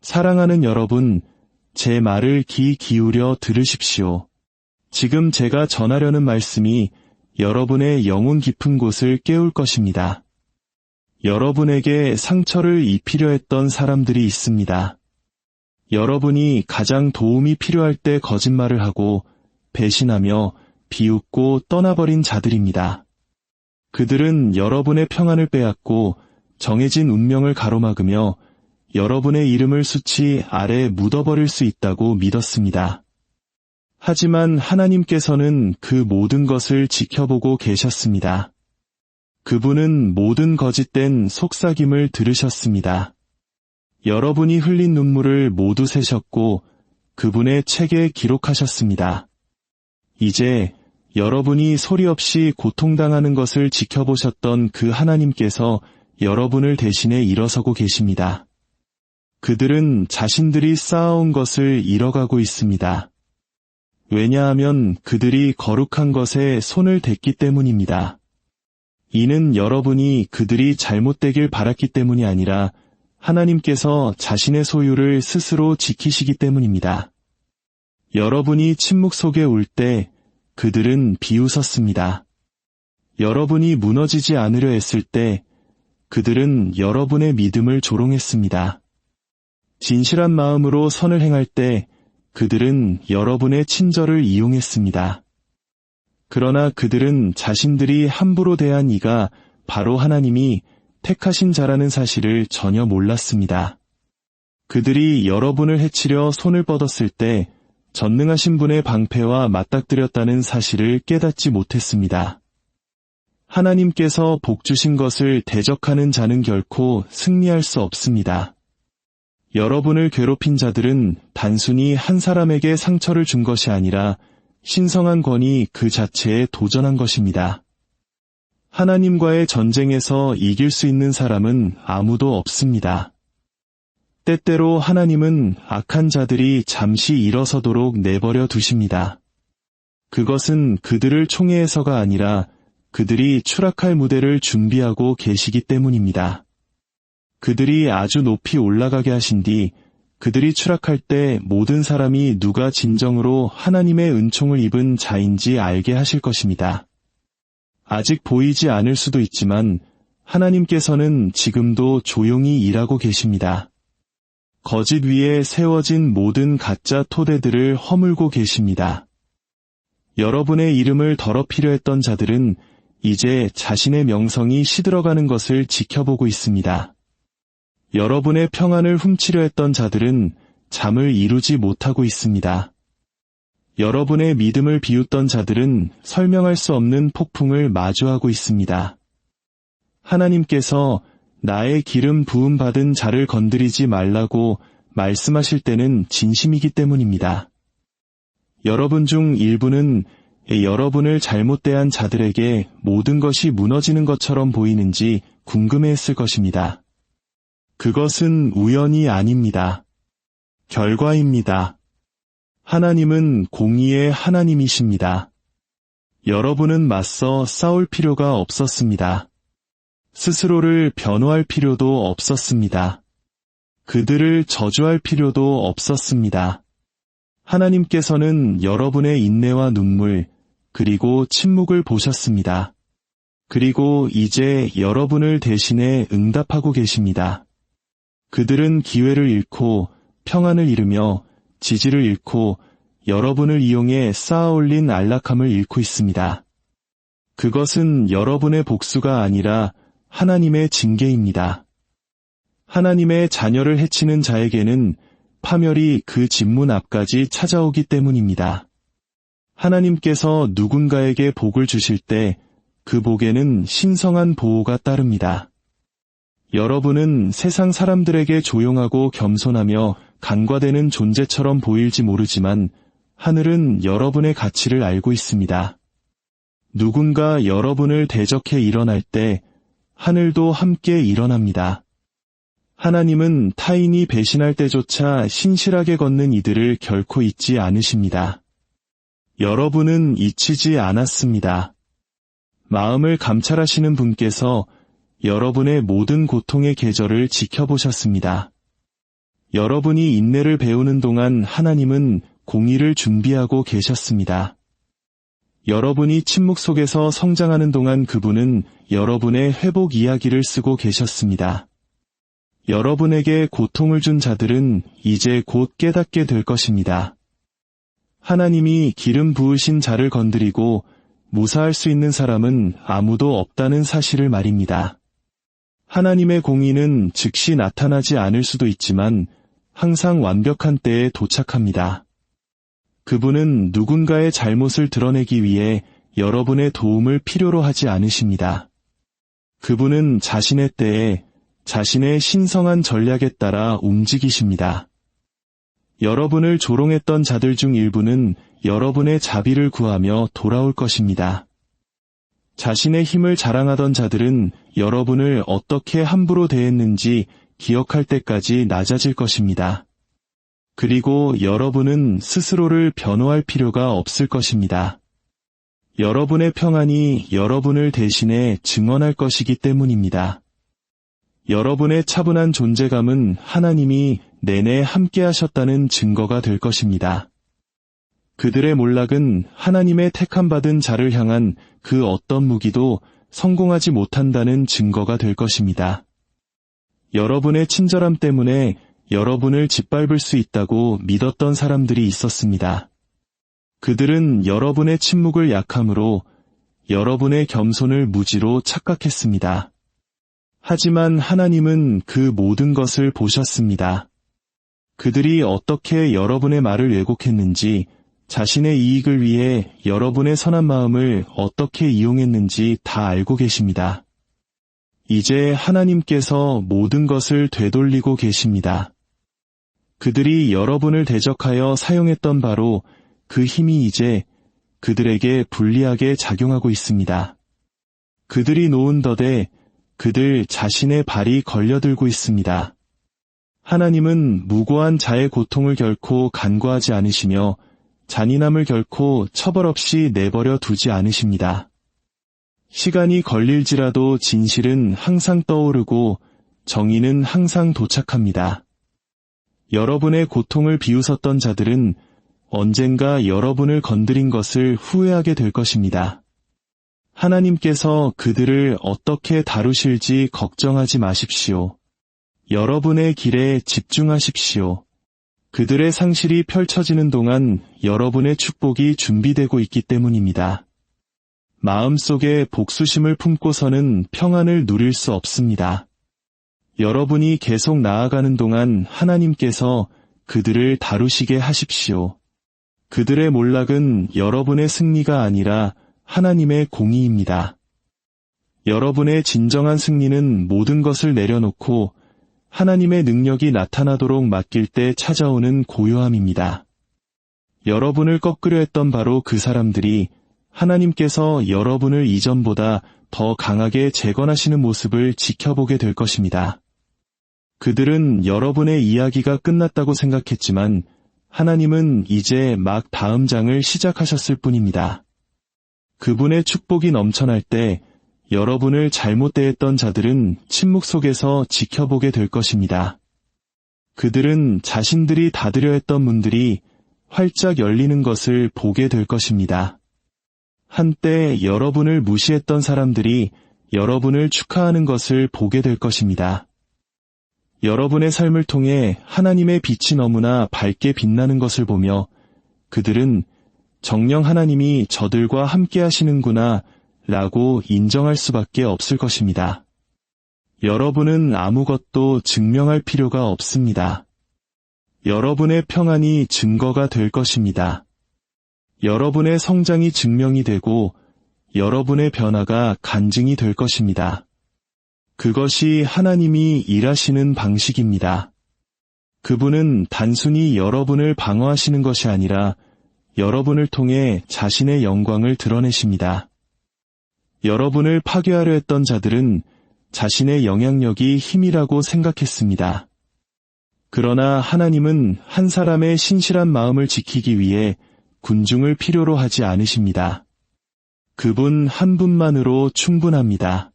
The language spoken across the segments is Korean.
사랑하는 여러분, 제 말을 귀 기울여 들으십시오. 지금 제가 전하려는 말씀이 여러분의 영혼 깊은 곳을 깨울 것입니다. 여러분에게 상처를 입히려 했던 사람들이 있습니다. 여러분이 가장 도움이 필요할 때 거짓말을 하고 배신하며 비웃고 떠나버린 자들입니다. 그들은 여러분의 평안을 빼앗고 정해진 운명을 가로막으며 여러분의 이름을 수치 아래 묻어버릴 수 있다고 믿었습니다. 하지만 하나님께서는 그 모든 것을 지켜보고 계셨습니다. 그분은 모든 거짓된 속삭임을 들으셨습니다. 여러분이 흘린 눈물을 모두 세셨고 그분의 책에 기록하셨습니다. 이제 여러분이 소리 없이 고통당하는 것을 지켜보셨던 그 하나님께서 여러분을 대신해 일어서고 계십니다. 그들은 자신들이 쌓아온 것을 잃어가고 있습니다. 왜냐하면 그들이 거룩한 것에 손을 댔기 때문입니다. 이는 여러분이 그들이 잘못되길 바랐기 때문이 아니라 하나님께서 자신의 소유를 스스로 지키시기 때문입니다. 여러분이 침묵 속에 울 때 그들은 비웃었습니다. 여러분이 무너지지 않으려 했을 때 그들은 여러분의 믿음을 조롱했습니다. 진실한 마음으로 선을 행할 때 그들은 여러분의 친절을 이용했습니다. 그러나 그들은 자신들이 함부로 대한 이가 바로 하나님이 택하신 자라는 사실을 전혀 몰랐습니다. 그들이 여러분을 해치려 손을 뻗었을 때 전능하신 분의 방패와 맞닥뜨렸다는 사실을 깨닫지 못했습니다. 하나님께서 복 주신 것을 대적하는 자는 결코 승리할 수 없습니다. 여러분을 괴롭힌 자들은 단순히 한 사람에게 상처를 준 것이 아니라 신성한 권위 그 자체에 도전한 것입니다. 하나님과의 전쟁에서 이길 수 있는 사람은 아무도 없습니다. 때때로 하나님은 악한 자들이 잠시 일어서도록 내버려 두십니다. 그것은 그들을 총애해서가 아니라 그들이 추락할 무대를 준비하고 계시기 때문입니다. 그들이 아주 높이 올라가게 하신 뒤 그들이 추락할 때 모든 사람이 누가 진정으로 하나님의 은총을 입은 자인지 알게 하실 것입니다. 아직 보이지 않을 수도 있지만 하나님께서는 지금도 조용히 일하고 계십니다. 거짓 위에 세워진 모든 가짜 토대들을 허물고 계십니다. 여러분의 이름을 더럽히려 했던 자들은 이제 자신의 명성이 시들어가는 것을 지켜보고 있습니다. 여러분의 평안을 훔치려 했던 자들은 잠을 이루지 못하고 있습니다. 여러분의 믿음을 비웃던 자들은 설명할 수 없는 폭풍을 마주하고 있습니다. 하나님께서 나의 기름 부음 받은 자를 건드리지 말라고 말씀하실 때는 진심이기 때문입니다. 여러분 중 일부는 여러분을 잘못 대한 자들에게 모든 것이 무너지는 것처럼 보이는지 궁금해했을 것입니다. 그것은 우연이 아닙니다. 결과입니다. 하나님은 공의의 하나님이십니다. 여러분은 맞서 싸울 필요가 없었습니다. 스스로를 변호할 필요도 없었습니다. 그들을 저주할 필요도 없었습니다. 하나님께서는 여러분의 인내와 눈물, 그리고 침묵을 보셨습니다. 그리고 이제 여러분을 대신해 응답하고 계십니다. 그들은 기회를 잃고 평안을 잃으며 지지를 잃고 여러분을 이용해 쌓아올린 안락함을 잃고 있습니다. 그것은 여러분의 복수가 아니라 하나님의 징계입니다. 하나님의 자녀를 해치는 자에게는 파멸이 그 집문 앞까지 찾아오기 때문입니다. 하나님께서 누군가에게 복을 주실 때 그 복에는 신성한 보호가 따릅니다. 여러분은 세상 사람들에게 조용하고 겸손하며 간과되는 존재처럼 보일지 모르지만 하늘은 여러분의 가치를 알고 있습니다. 누군가 여러분을 대적해 일어날 때 하늘도 함께 일어납니다. 하나님은 타인이 배신할 때조차 신실하게 걷는 이들을 결코 잊지 않으십니다. 여러분은 잊히지 않았습니다. 마음을 감찰하시는 분께서 여러분의 모든 고통의 계절을 지켜보셨습니다. 여러분이 인내를 배우는 동안 하나님은 공의를 준비하고 계셨습니다. 여러분이 침묵 속에서 성장하는 동안 그분은 여러분의 회복 이야기를 쓰고 계셨습니다. 여러분에게 고통을 준 자들은 이제 곧 깨닫게 될 것입니다. 하나님이 기름 부으신 자를 건드리고 무사할 수 있는 사람은 아무도 없다는 사실을 말입니다. 하나님의 공의는 즉시 나타나지 않을 수도 있지만 항상 완벽한 때에 도착합니다. 그분은 누군가의 잘못을 드러내기 위해 여러분의 도움을 필요로 하지 않으십니다. 그분은 자신의 때에 자신의 신성한 전략에 따라 움직이십니다. 여러분을 조롱했던 자들 중 일부는 여러분의 자비를 구하며 돌아올 것입니다. 자신의 힘을 자랑하던 자들은 여러분을 어떻게 함부로 대했는지 기억할 때까지 낮아질 것입니다. 그리고 여러분은 스스로를 변호할 필요가 없을 것입니다. 여러분의 평안이 여러분을 대신해 증언할 것이기 때문입니다. 여러분의 차분한 존재감은 하나님이 내내 함께 하셨다는 증거가 될 것입니다. 그들의 몰락은 하나님의 택함받은 자를 향한 그 어떤 무기도 성공하지 못한다는 증거가 될 것입니다. 여러분의 친절함 때문에 여러분을 짓밟을 수 있다고 믿었던 사람들이 있었습니다. 그들은 여러분의 침묵을 약함으로 여러분의 겸손을 무지로 착각했습니다. 하지만 하나님은 그 모든 것을 보셨습니다. 그들이 어떻게 여러분의 말을 왜곡했는지, 자신의 이익을 위해 여러분의 선한 마음을 어떻게 이용했는지 다 알고 계십니다. 이제 하나님께서 모든 것을 되돌리고 계십니다. 그들이 여러분을 대적하여 사용했던 바로 그 힘이 이제 그들에게 불리하게 작용하고 있습니다. 그들이 놓은 덫에 그들 자신의 발이 걸려들고 있습니다. 하나님은 무고한 자의 고통을 결코 간과하지 않으시며 잔인함을 결코 처벌 없이 내버려 두지 않으십니다. 시간이 걸릴지라도 진실은 항상 떠오르고 정의는 항상 도착합니다. 여러분의 고통을 비웃었던 자들은 언젠가 여러분을 건드린 것을 후회하게 될 것입니다. 하나님께서 그들을 어떻게 다루실지 걱정하지 마십시오. 여러분의 길에 집중하십시오. 그들의 상실이 펼쳐지는 동안 여러분의 축복이 준비되고 있기 때문입니다. 마음속에 복수심을 품고서는 평안을 누릴 수 없습니다. 여러분이 계속 나아가는 동안 하나님께서 그들을 다루시게 하십시오. 그들의 몰락은 여러분의 승리가 아니라 하나님의 공의입니다. 여러분의 진정한 승리는 모든 것을 내려놓고 하나님의 능력이 나타나도록 맡길 때 찾아오는 고요함입니다. 여러분을 꺾으려 했던 바로 그 사람들이 하나님께서 여러분을 이전보다 더 강하게 재건하시는 모습을 지켜보게 될 것입니다. 그들은 여러분의 이야기가 끝났다고 생각했지만 하나님은 이제 막 다음 장을 시작하셨을 뿐입니다. 그분의 축복이 넘쳐날 때 여러분을 잘못 대했던 자들은 침묵 속에서 지켜보게 될 것입니다. 그들은 자신들이 닫으려 했던 문들이 활짝 열리는 것을 보게 될 것입니다. 한때 여러분을 무시했던 사람들이 여러분을 축하하는 것을 보게 될 것입니다. 여러분의 삶을 통해 하나님의 빛이 너무나 밝게 빛나는 것을 보며 그들은 정녕 하나님이 저들과 함께 하시는구나 라고 인정할 수밖에 없을 것입니다. 여러분은 아무것도 증명할 필요가 없습니다. 여러분의 평안이 증거가 될 것입니다. 여러분의 성장이 증명이 되고 여러분의 변화가 간증이 될 것입니다. 그것이 하나님이 일하시는 방식입니다. 그분은 단순히 여러분을 방어하시는 것이 아니라 여러분을 통해 자신의 영광을 드러내십니다. 여러분을 파괴하려 했던 자들은 자신의 영향력이 힘이라고 생각했습니다. 그러나 하나님은 한 사람의 신실한 마음을 지키기 위해 군중을 필요로 하지 않으십니다. 그분 한 분만으로 충분합니다.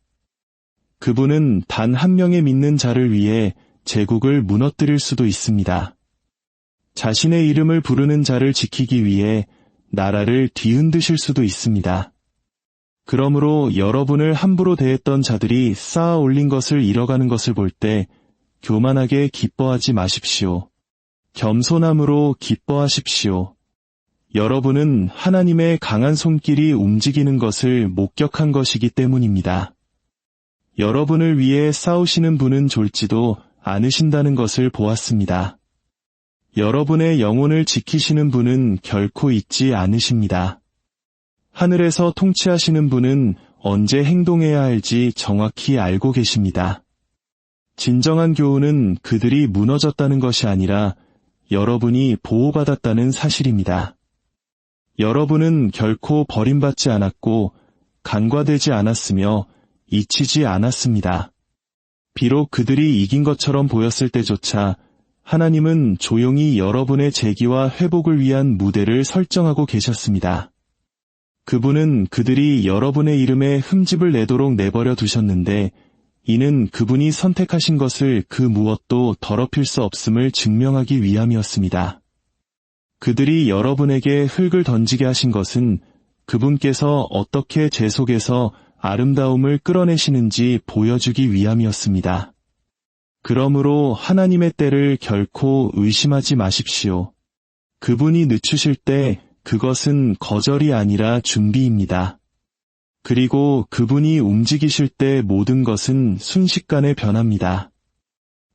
그분은 단 한 명의 믿는 자를 위해 제국을 무너뜨릴 수도 있습니다. 자신의 이름을 부르는 자를 지키기 위해 나라를 뒤흔드실 수도 있습니다. 그러므로 여러분을 함부로 대했던 자들이 쌓아 올린 것을 잃어가는 것을 볼 때 교만하게 기뻐하지 마십시오. 겸손함으로 기뻐하십시오. 여러분은 하나님의 강한 손길이 움직이는 것을 목격한 것이기 때문입니다. 여러분을 위해 싸우시는 분은 졸지도 않으신다는 것을 보았습니다. 여러분의 영혼을 지키시는 분은 결코 잊지 않으십니다. 하늘에서 통치하시는 분은 언제 행동해야 할지 정확히 알고 계십니다. 진정한 교훈은 그들이 무너졌다는 것이 아니라 여러분이 보호받았다는 사실입니다. 여러분은 결코 버림받지 않았고 간과되지 않았으며 잊히지 않았습니다. 비록 그들이 이긴 것처럼 보였을 때조차 하나님은 조용히 여러분의 재기와 회복을 위한 무대를 설정하고 계셨습니다. 그분은 그들이 여러분의 이름에 흠집을 내도록 내버려 두셨는데 이는 그분이 선택하신 것을 그 무엇도 더럽힐 수 없음을 증명하기 위함이었습니다. 그들이 여러분에게 흙을 던지게 하신 것은 그분께서 어떻게 제 속에서 아름다움을 끌어내시는지 보여주기 위함이었습니다. 그러므로 하나님의 때를 결코 의심하지 마십시오. 그분이 늦추실 때 그것은 거절이 아니라 준비입니다. 그리고 그분이 움직이실 때 모든 것은 순식간에 변합니다.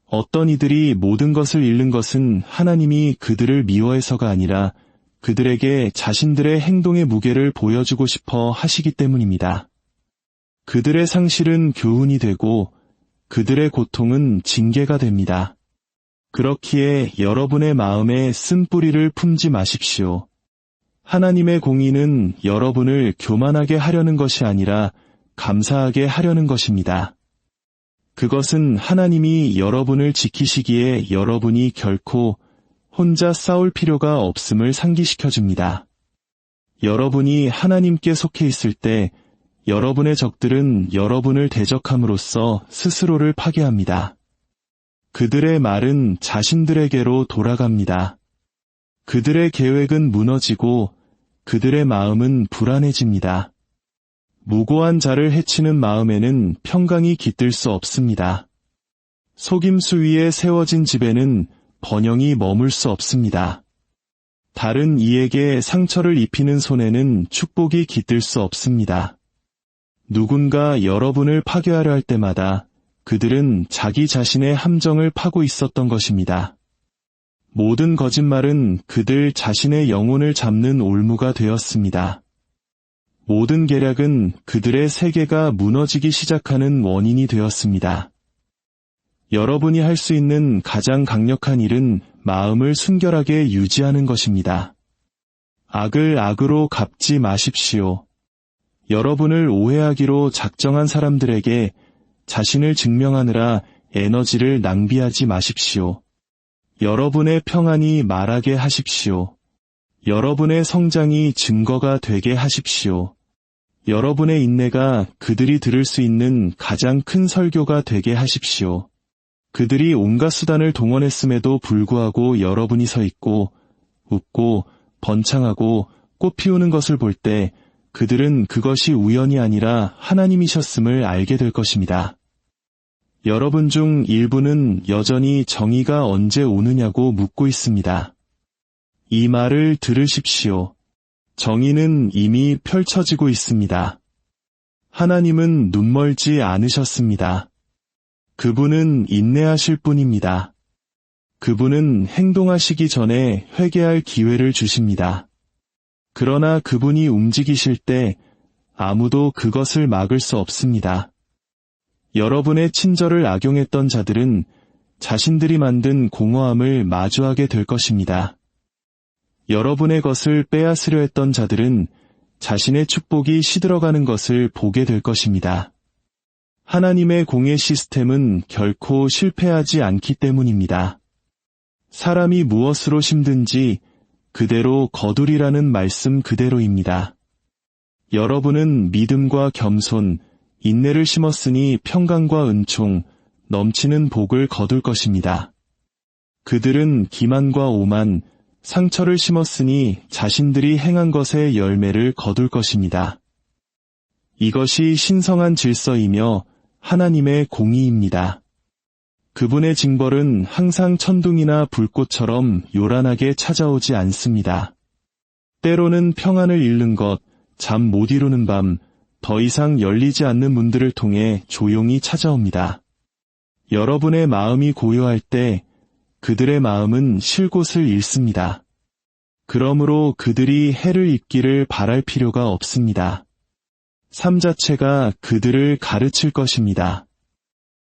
어떤 이들이 모든 것을 잃는 것은 하나님이 그들을 미워해서가 아니라 그들에게 자신들의 행동의 무게를 보여주고 싶어 하시기 때문입니다. 그들의 상실은 교훈이 되고 그들의 고통은 징계가 됩니다. 그렇기에 여러분의 마음에 쓴뿌리를 품지 마십시오. 하나님의 공의는 여러분을 교만하게 하려는 것이 아니라 감사하게 하려는 것입니다. 그것은 하나님이 여러분을 지키시기에 여러분이 결코 혼자 싸울 필요가 없음을 상기시켜줍니다. 여러분이 하나님께 속해 있을 때 여러분의 적들은 여러분을 대적함으로써 스스로를 파괴합니다. 그들의 말은 자신들에게로 돌아갑니다. 그들의 계획은 무너지고 그들의 마음은 불안해집니다. 무고한 자를 해치는 마음에는 평강이 깃들 수 없습니다. 속임수 위에 세워진 집에는 번영이 머물 수 없습니다. 다른 이에게 상처를 입히는 손에는 축복이 깃들 수 없습니다. 누군가 여러분을 파괴하려 할 때마다 그들은 자기 자신의 함정을 파고 있었던 것입니다. 모든 거짓말은 그들 자신의 영혼을 잡는 올무가 되었습니다. 모든 계략은 그들의 세계가 무너지기 시작하는 원인이 되었습니다. 여러분이 할 수 있는 가장 강력한 일은 마음을 순결하게 유지하는 것입니다. 악을 악으로 갚지 마십시오. 여러분을 오해하기로 작정한 사람들에게 자신을 증명하느라 에너지를 낭비하지 마십시오. 여러분의 평안이 말하게 하십시오. 여러분의 성장이 증거가 되게 하십시오. 여러분의 인내가 그들이 들을 수 있는 가장 큰 설교가 되게 하십시오. 그들이 온갖 수단을 동원했음에도 불구하고 여러분이 서 있고 웃고 번창하고 꽃 피우는 것을 볼 때 그들은 그것이 우연이 아니라 하나님이셨음을 알게 될 것입니다. 여러분 중 일부는 여전히 정의가 언제 오느냐고 묻고 있습니다. 이 말을 들으십시오. 정의는 이미 펼쳐지고 있습니다. 하나님은 눈멀지 않으셨습니다. 그분은 인내하실 뿐입니다. 그분은 행동하시기 전에 회개할 기회를 주십니다. 그러나 그분이 움직이실 때 아무도 그것을 막을 수 없습니다. 여러분의 친절을 악용했던 자들은 자신들이 만든 공허함을 마주하게 될 것입니다. 여러분의 것을 빼앗으려 했던 자들은 자신의 축복이 시들어가는 것을 보게 될 것입니다. 하나님의 공의 시스템은 결코 실패하지 않기 때문입니다. 사람이 무엇으로 심든지 그대로 거두리라는 말씀 그대로입니다. 여러분은 믿음과 겸손, 인내를 심었으니 평강과 은총, 넘치는 복을 거둘 것입니다. 그들은 기만과 오만, 상처를 심었으니 자신들이 행한 것의 열매를 거둘 것입니다. 이것이 신성한 질서이며 하나님의 공의입니다. 그분의 징벌은 항상 천둥이나 불꽃처럼 요란하게 찾아오지 않습니다. 때로는 평안을 잃는 것, 잠 못 이루는 밤, 더 이상 열리지 않는 문들을 통해 조용히 찾아옵니다. 여러분의 마음이 고요할 때 그들의 마음은 쉴 곳을 잃습니다. 그러므로 그들이 해를 입기를 바랄 필요가 없습니다. 삶 자체가 그들을 가르칠 것입니다.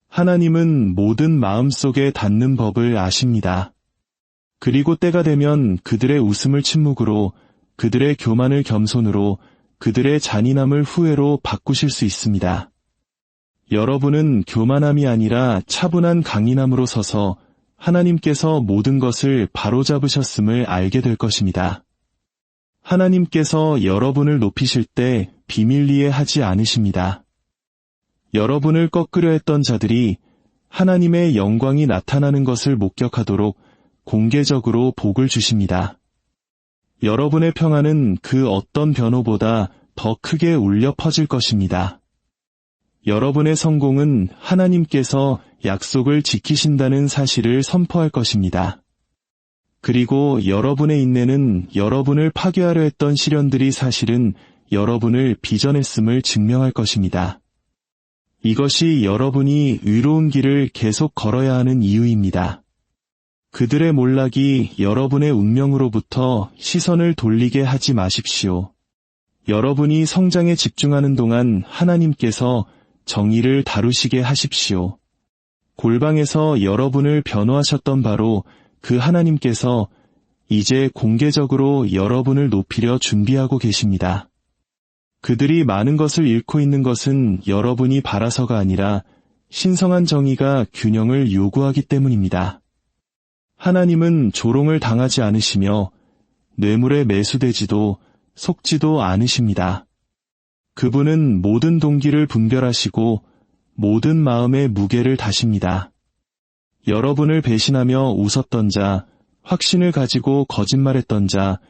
하나님은 모든 마음속에 닿는 법을 아십니다. 그리고 때가 되면 그들의 웃음을 침묵으로, 그들의 교만을 겸손으로, 그들의 잔인함을 후회로 바꾸실 수 있습니다. 여러분은 교만함이 아니라 차분한 강인함으로 서서 하나님께서 모든 것을 바로잡으셨음을 알게 될 것입니다. 하나님께서 여러분을 높이실 때 비밀리에 하지 않으십니다. 여러분을 꺾으려 했던 자들이 하나님의 영광이 나타나는 것을 목격하도록 공개적으로 복을 주십니다. 여러분의 평안은 그 어떤 변호보다 더 크게 울려 퍼질 것입니다. 여러분의 성공은 하나님께서 약속을 지키신다는 사실을 선포할 것입니다. 그리고 여러분의 인내는 여러분을 파괴하려 했던 시련들이 사실은 여러분을 빚어냈음을 증명할 것입니다. 이것이 여러분이 의로운 길을 계속 걸어야 하는 이유입니다. 그들의 몰락이 여러분의 운명으로부터 시선을 돌리게 하지 마십시오. 여러분이 성장에 집중하는 동안 하나님께서 정의를 다루시게 하십시오. 골방에서 여러분을 변호하셨던 바로 그 하나님께서 이제 공개적으로 여러분을 높이려 준비하고 계십니다. 그들이 많은 것을 잃고 있는 것은 여러분이 바라서가 아니라 신성한 정의가 균형을 요구하기 때문입니다. 하나님은 조롱을 당하지 않으시며 뇌물에 매수되지도 속지도 않으십니다. 그분은 모든 동기를 분별하시고 모든 마음의 무게를 다십니다. 여러분을 배신하며 웃었던 자, 확신을 가지고 거짓말했던 자,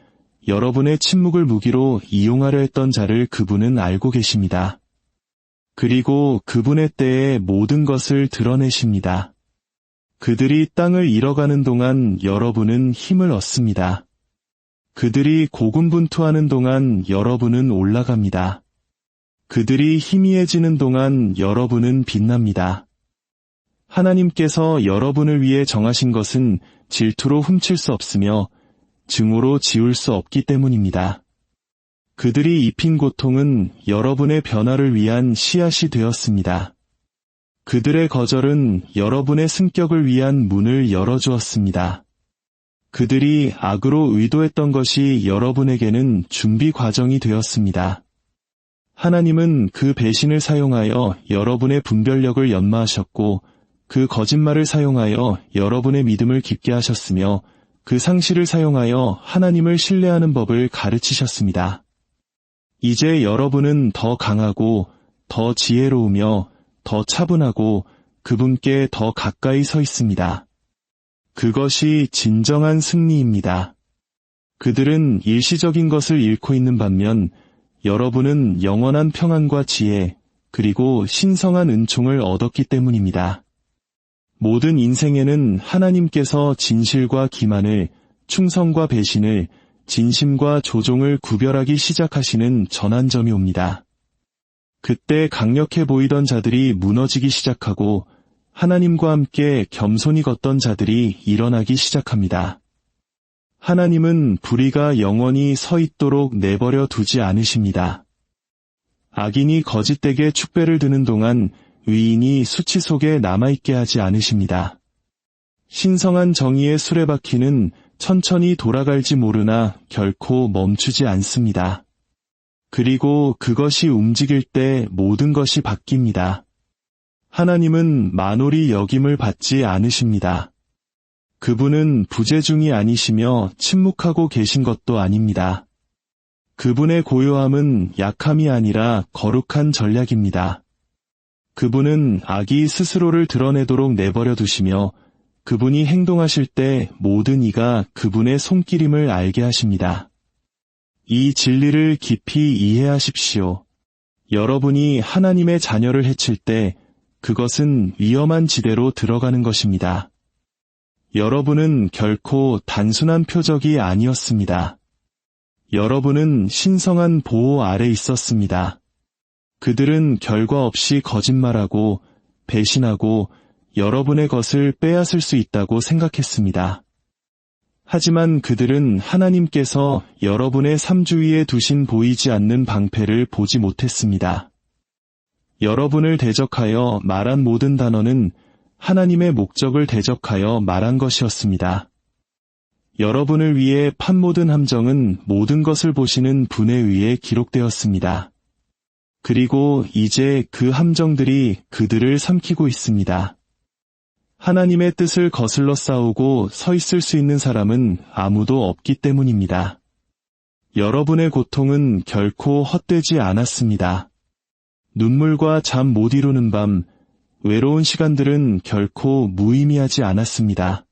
여러분의 침묵을 무기로 이용하려 했던 자를 그분은 알고 계십니다. 그리고 그분의 때에 모든 것을 드러내십니다. 그들이 땅을 잃어가는 동안 여러분은 힘을 얻습니다. 그들이 고군분투하는 동안 여러분은 올라갑니다. 그들이 희미해지는 동안 여러분은 빛납니다. 하나님께서 여러분을 위해 정하신 것은 질투로 훔칠 수 없으며 증오로 지울 수 없기 때문입니다. 그들이 입힌 고통은 여러분의 변화를 위한 씨앗이 되었습니다. 그들의 거절은 여러분의 승격을 위한 문을 열어주었습니다. 그들이 악으로 의도했던 것이 여러분에게는 준비 과정이 되었습니다. 하나님은 그 배신을 사용하여 여러분의 분별력을 연마하셨고 그 거짓말을 사용하여 여러분의 믿음을 깊게 하셨으며 그 상실을 사용하여 하나님을 신뢰하는 법을 가르치셨습니다. 이제 여러분은 더 강하고 더 지혜로우며 더 차분하고 그분께 더 가까이 서 있습니다. 그것이 진정한 승리입니다. 그들은 일시적인 것을 잃고 있는 반면 여러분은 영원한 평안과 지혜 그리고 신성한 은총을 얻었기 때문입니다. 모든 인생에는 하나님께서 진실과 기만을, 충성과 배신을, 진심과 조종을 구별하기 시작하시는 전환점이 옵니다. 그때 강력해 보이던 자들이 무너지기 시작하고 하나님과 함께 겸손히 걷던 자들이 일어나기 시작합니다. 하나님은 불의가 영원히 서 있도록 내버려 두지 않으십니다. 악인이 거짓되게 축배를 드는 동안 의인이 수치 속에 남아있게 하지 않으십니다. 신성한 정의의 수레바퀴는 천천히 돌아갈지 모르나 결코 멈추지 않습니다. 그리고 그것이 움직일 때 모든 것이 바뀝니다. 하나님은 만홀히 여김을 받지 않으십니다. 그분은 부재중이 아니시며 침묵하고 계신 것도 아닙니다. 그분의 고요함은 약함이 아니라 거룩한 전략입니다. 그분은 악이 스스로를 드러내도록 내버려 두시며 그분이 행동하실 때 모든 이가 그분의 손길임을 알게 하십니다. 이 진리를 깊이 이해하십시오. 여러분이 하나님의 자녀를 해칠 때 그것은 위험한 지대로 들어가는 것입니다. 여러분은 결코 단순한 표적이 아니었습니다. 여러분은 신성한 보호 아래 있었습니다. 그들은 결과 없이 거짓말하고 배신하고 여러분의 것을 빼앗을 수 있다고 생각했습니다. 하지만 그들은 하나님께서 여러분의 삶 주위에 두신 보이지 않는 방패를 보지 못했습니다. 여러분을 대적하여 말한 모든 단어는 하나님의 목적을 대적하여 말한 것이었습니다. 여러분을 위해 판 모든 함정은 모든 것을 보시는 분에 의해 기록되었습니다. 그리고 이제 그 함정들이 그들을 삼키고 있습니다. 하나님의 뜻을 거슬러 싸우고 서 있을 수 있는 사람은 아무도 없기 때문입니다. 여러분의 고통은 결코 헛되지 않았습니다. 눈물과 잠 못 이루는 밤, 외로운 시간들은 결코 무의미하지 않았습니다.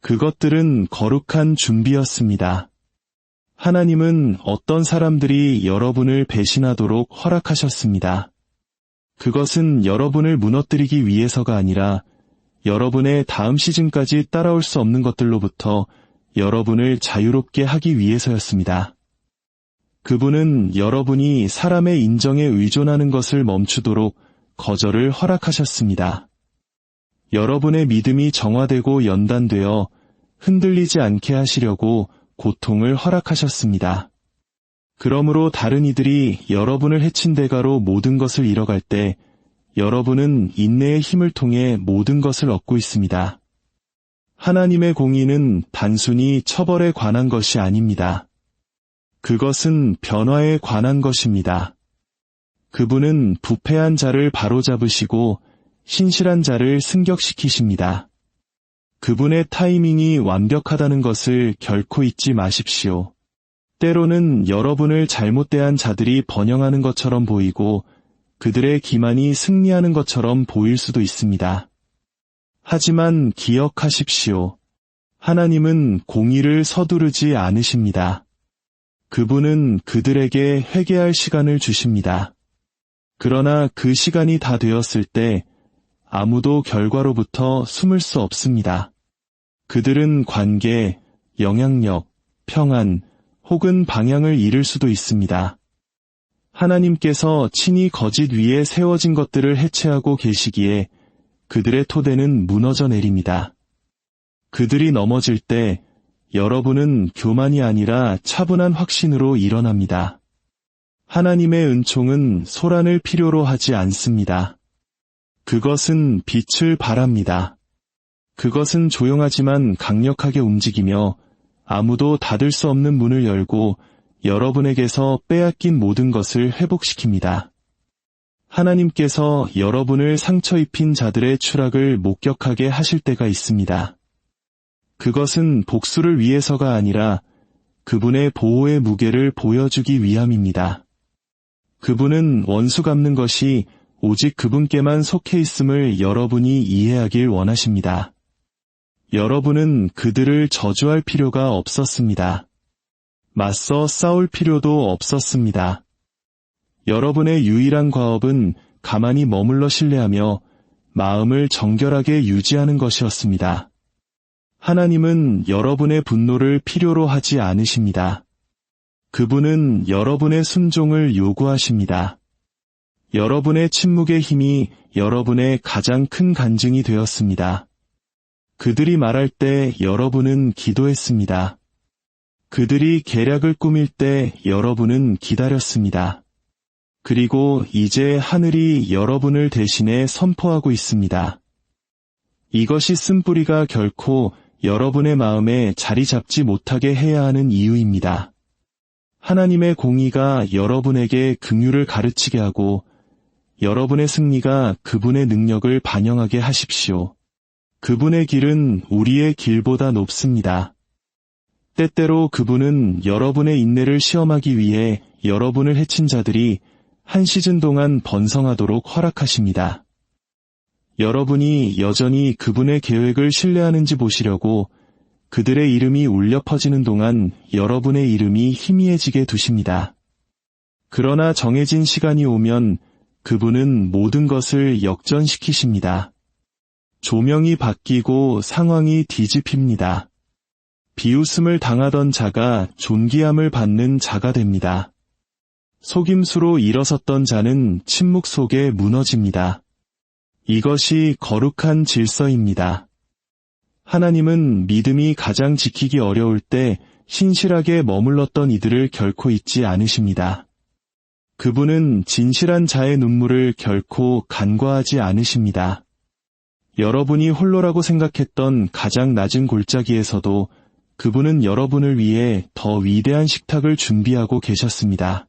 그것들은 거룩한 준비였습니다. 하나님은 어떤 사람들이 여러분을 배신하도록 허락하셨습니다. 그것은 여러분을 무너뜨리기 위해서가 아니라 여러분의 다음 시즌까지 따라올 수 없는 것들로부터 여러분을 자유롭게 하기 위해서였습니다. 그분은 여러분이 사람의 인정에 의존하는 것을 멈추도록 거절을 허락하셨습니다. 여러분의 믿음이 정화되고 연단되어 흔들리지 않게 하시려고 고통을 허락하셨습니다. 그러므로 다른 이들이 여러분을 해친 대가로 모든 것을 잃어갈 때 여러분은 인내의 힘을 통해 모든 것을 얻고 있습니다. 하나님의 공의는 단순히 처벌에 관한 것이 아닙니다. 그것은 변화에 관한 것입니다. 그분은 부패한 자를 바로잡으시고 신실한 자를 승격시키십니다. 그분의 타이밍이 완벽하다는 것을 결코 잊지 마십시오. 때로는 여러분을 잘못 대한 자들이 번영하는 것처럼 보이고 그들의 기만이 승리하는 것처럼 보일 수도 있습니다. 하지만 기억하십시오. 하나님은 공의를 서두르지 않으십니다. 그분은 그들에게 회개할 시간을 주십니다. 그러나 그 시간이 다 되었을 때 아무도 결과로부터 숨을 수 없습니다. 그들은 관계, 영향력, 평안, 혹은 방향을 잃을 수도 있습니다. 하나님께서 친히 거짓 위에 세워진 것들을 해체하고 계시기에 그들의 토대는 무너져 내립니다. 그들이 넘어질 때 여러분은 교만이 아니라 차분한 확신으로 일어납니다. 하나님의 은총은 소란을 필요로 하지 않습니다. 그것은 빛을 발합니다. 그것은 조용하지만 강력하게 움직이며 아무도 닫을 수 없는 문을 열고 여러분에게서 빼앗긴 모든 것을 회복시킵니다. 하나님께서 여러분을 상처 입힌 자들의 추락을 목격하게 하실 때가 있습니다. 그것은 복수를 위해서가 아니라 그분의 보호의 무게를 보여주기 위함입니다. 그분은 원수 갚는 것이 오직 그분께만 속해 있음을 여러분이 이해하길 원하십니다. 여러분은 그들을 저주할 필요가 없었습니다. 맞서 싸울 필요도 없었습니다. 여러분의 유일한 과업은 가만히 머물러 신뢰하며 마음을 정결하게 유지하는 것이었습니다. 하나님은 여러분의 분노를 필요로 하지 않으십니다. 그분은 여러분의 순종을 요구하십니다. 여러분의 침묵의 힘이 여러분의 가장 큰 간증이 되었습니다. 그들이 말할 때 여러분은 기도했습니다. 그들이 계략을 꾸밀 때 여러분은 기다렸습니다. 그리고 이제 하늘이 여러분을 대신해 선포하고 있습니다. 이것이 쓴뿌리가 결코 여러분의 마음에 자리 잡지 못하게 해야 하는 이유입니다. 하나님의 공의가 여러분에게 긍휼을 가르치게 하고 여러분의 승리가 그분의 능력을 반영하게 하십시오. 그분의 길은 우리의 길보다 높습니다. 때때로 그분은 여러분의 인내를 시험하기 위해 여러분을 해친 자들이 한 시즌 동안 번성하도록 허락하십니다. 여러분이 여전히 그분의 계획을 신뢰하는지 보시려고 그들의 이름이 울려 퍼지는 동안 여러분의 이름이 희미해지게 두십니다. 그러나 정해진 시간이 오면 그분은 모든 것을 역전시키십니다. 조명이 바뀌고 상황이 뒤집힙니다. 비웃음을 당하던 자가 존귀함을 받는 자가 됩니다. 속임수로 일어섰던 자는 침묵 속에 무너집니다. 이것이 거룩한 질서입니다. 하나님은 믿음이 가장 지키기 어려울 때 신실하게 머물렀던 이들을 결코 잊지 않으십니다. 그분은 진실한 자의 눈물을 결코 간과하지 않으십니다. 여러분이 홀로라고 생각했던 가장 낮은 골짜기에서도 그분은 여러분을 위해 더 위대한 식탁을 준비하고 계셨습니다.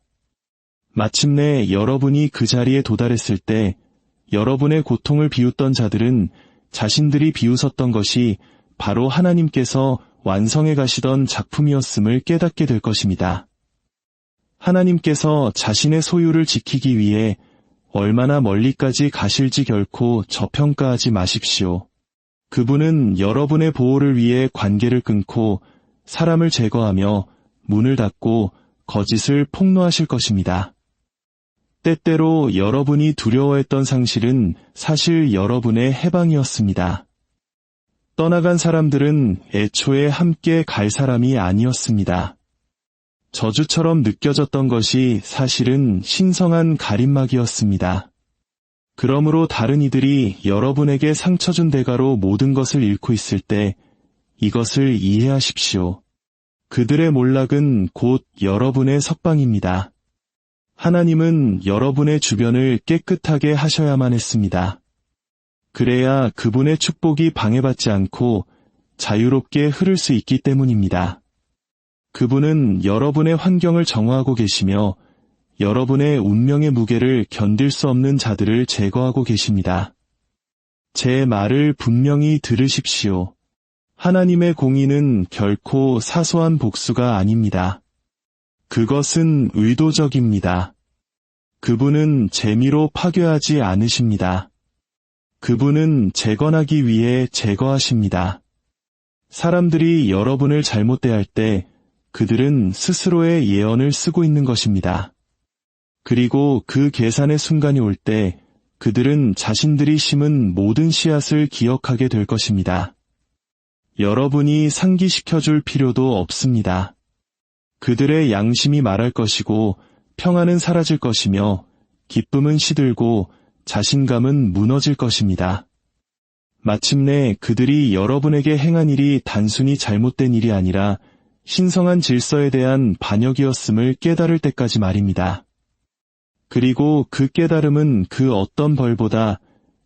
마침내 여러분이 그 자리에 도달했을 때 여러분의 고통을 비웃던 자들은 자신들이 비웃었던 것이 바로 하나님께서 완성해 가시던 작품이었음을 깨닫게 될 것입니다. 하나님께서 자신의 소유를 지키기 위해 얼마나 멀리까지 가실지 결코 저평가하지 마십시오. 그분은 여러분의 보호를 위해 관계를 끊고 사람을 제거하며 문을 닫고 거짓을 폭로하실 것입니다. 때때로 여러분이 두려워했던 상실은 사실 여러분의 해방이었습니다. 떠나간 사람들은 애초에 함께 갈 사람이 아니었습니다. 저주처럼 느껴졌던 것이 사실은 신성한 가림막이었습니다. 그러므로 다른 이들이 여러분에게 상처 준 대가로 모든 것을 잃고 있을 때 이것을 이해하십시오. 그들의 몰락은 곧 여러분의 석방입니다. 하나님은 여러분의 주변을 깨끗하게 하셔야만 했습니다. 그래야 그분의 축복이 방해받지 않고 자유롭게 흐를 수 있기 때문입니다. 그분은 여러분의 환경을 정화하고 계시며 여러분의 운명의 무게를 견딜 수 없는 자들을 제거하고 계십니다. 제 말을 분명히 들으십시오. 하나님의 공의는 결코 사소한 복수가 아닙니다. 그것은 의도적입니다. 그분은 재미로 파괴하지 않으십니다. 그분은 재건하기 위해 제거하십니다. 사람들이 여러분을 잘못 대할 때 그들은 스스로의 예언을 쓰고 있는 것입니다. 그리고 그 계산의 순간이 올 때 그들은 자신들이 심은 모든 씨앗을 기억하게 될 것입니다. 여러분이 상기시켜줄 필요도 없습니다. 그들의 양심이 말할 것이고 평안은 사라질 것이며 기쁨은 시들고 자신감은 무너질 것입니다. 마침내 그들이 여러분에게 행한 일이 단순히 잘못된 일이 아니라 신성한 질서에 대한 반역이었음을 깨달을 때까지 말입니다. 그리고 그 깨달음은 그 어떤 벌보다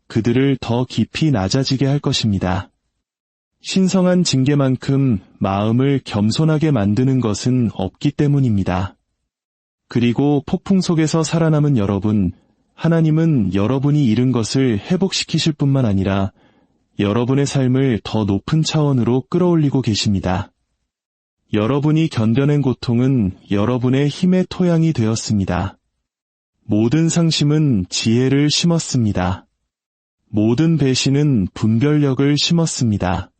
그들을 더 깊이 낮아지게 할 것입니다. 신성한 징계만큼 마음을 겸손하게 만드는 것은 없기 때문입니다. 그리고 폭풍 속에서 살아남은 여러분, 하나님은 여러분이 잃은 것을 회복시키실 뿐만 아니라 여러분의 삶을 더 높은 차원으로 끌어올리고 계십니다. 여러분이 견뎌낸 고통은 여러분의 힘의 토양이 되었습니다. 모든 상심은 지혜를 심었습니다. 모든 배신은 분별력을 심었습니다.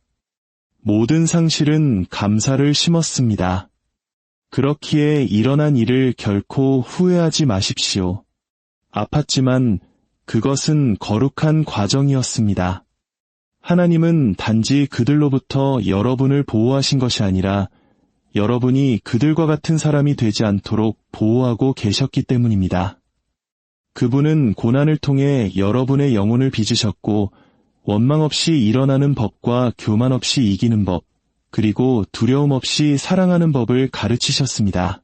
모든 상실은 감사를 심었습니다. 그렇기에 일어난 일을 결코 후회하지 마십시오. 아팠지만 그것은 거룩한 과정이었습니다. 하나님은 단지 그들로부터 여러분을 보호하신 것이 아니라 여러분이 그들과 같은 사람이 되지 않도록 보호하고 계셨기 때문입니다. 그분은 고난을 통해 여러분의 영혼을 빚으셨고 원망 없이 일어나는 법과 교만 없이 이기는 법, 그리고 두려움 없이 사랑하는 법을 가르치셨습니다.